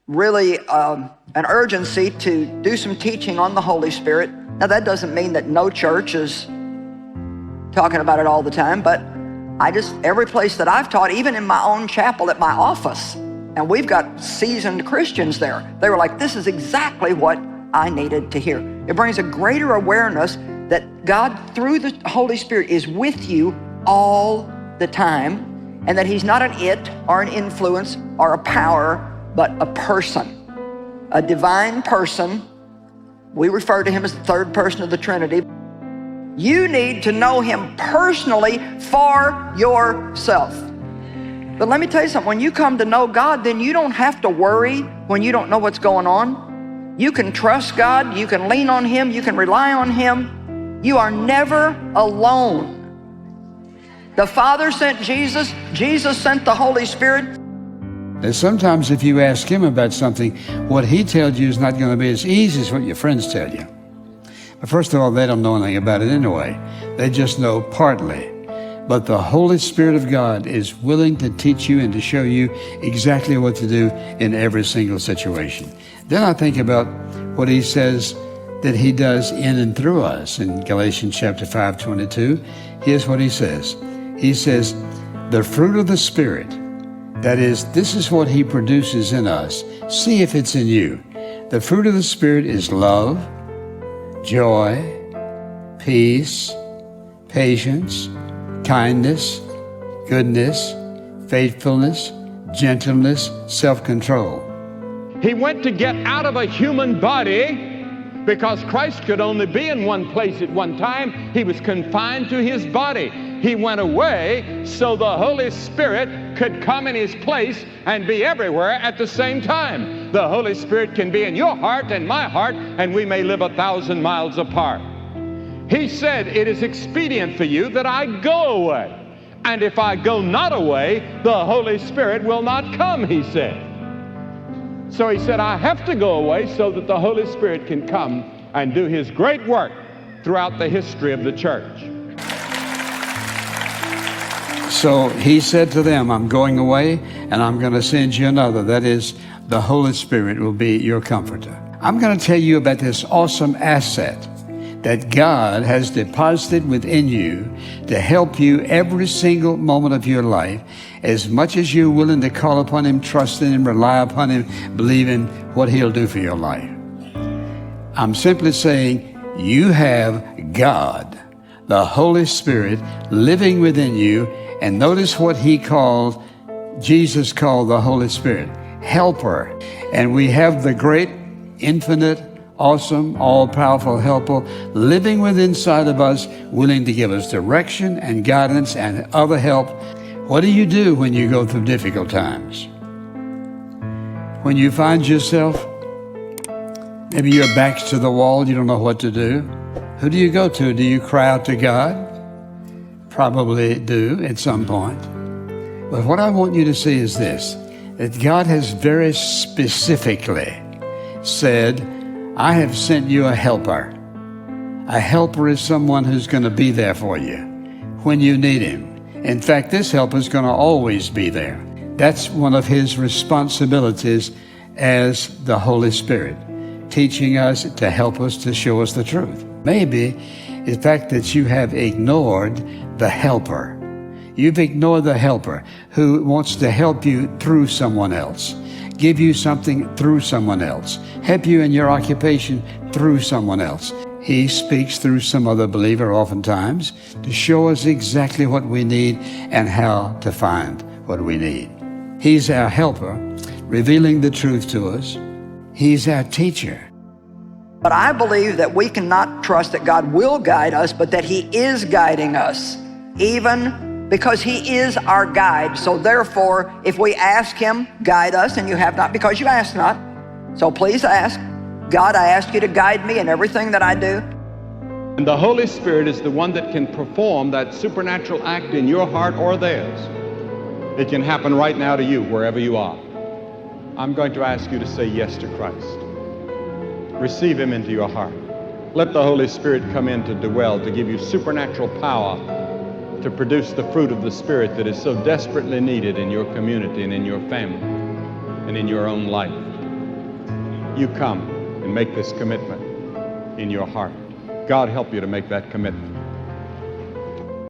really an urgency to do some teaching on the Holy Spirit. Now, that doesn't mean that no church is talking about it all the time, but every place that I've taught, even in my own chapel at my office, and we've got seasoned Christians there, they were like, this is exactly what I needed to hear. It brings a greater awareness that God, through the Holy Spirit, is with you all the time, and that He's not an it or an influence or a power, but a person, a divine person. We refer to Him as the third person of the Trinity. You need to know Him personally for yourself. But let me tell you something, when you come to know God, then you don't have to worry when you don't know what's going on. You can trust God, you can lean on Him, you can rely on Him. You are never alone. The Father sent Jesus, Jesus sent the Holy Spirit. And sometimes if you ask Him about something, what He tells you is not going to be as easy as what your friends tell you. But first of all, they don't know anything about it anyway. They just know partly. But the Holy Spirit of God is willing to teach you and to show you exactly what to do in every single situation. Then I think about what He says that He does in and through us. In Galatians chapter 5:22, here's what He says. He says, the fruit of the Spirit, that is, this is what He produces in us. See if it's in you. The fruit of the Spirit is love, joy, peace, patience, kindness, goodness, faithfulness, gentleness, self-control. He went to get out of a human body because Christ could only be in one place at one time. He was confined to His body. He went away so the Holy Spirit could come in His place and be everywhere at the same time. The Holy Spirit can be in your heart and my heart, and we may live 1,000 miles apart. He said, it is expedient for you that I go away. And if I go not away, the Holy Spirit will not come, He said. So He said, I have to go away so that the Holy Spirit can come and do His great work throughout the history of the church. So He said to them, I'm going away and I'm going to send you another. That is, the Holy Spirit will be your comforter. I'm going to tell you about this awesome asset that God has deposited within you to help you every single moment of your life, as much as you're willing to call upon Him, trust in Him, rely upon Him, believe in what He'll do for your life. I'm simply saying you have God, the Holy Spirit, living within you. And notice what Jesus called the Holy Spirit, helper. And we have the great, infinite, awesome, all-powerful helper living within inside of us, willing to give us direction and guidance and other help. What do you do when you go through difficult times? When you find yourself, maybe your back's to the wall, you don't know what to do. Who do you go to? Do you cry out to God? Probably do at some point. But what I want you to see is this, that God has very specifically said, I have sent you a helper. A helper is someone who's going to be there for you when you need Him. In fact, this helper is going to always be there. That's one of His responsibilities as the Holy Spirit, teaching us to help us to show us the truth. Maybe the fact that you have ignored the helper. You've ignored the helper who wants to help you through someone else, give you something through someone else, help you in your occupation through someone else. He speaks through some other believer oftentimes to show us exactly what we need and how to find what we need. He's our helper, revealing the truth to us. He's our teacher. But I believe that we cannot trust that God will guide us, but that He is guiding us, even because He is our guide. So therefore, if we ask Him, guide us, and you have not because you ask not. So please ask, God, I ask you to guide me in everything that I do. And the Holy Spirit is the one that can perform that supernatural act in your heart or theirs. It can happen right now to you, wherever you are. I'm going to ask you to say yes to Christ. Receive Him into your heart. Let the Holy Spirit come in to dwell, to give you supernatural power to produce the fruit of the Spirit that is so desperately needed in your community and in your family and in your own life. you come and make this commitment in your heart. God help you to make that commitment.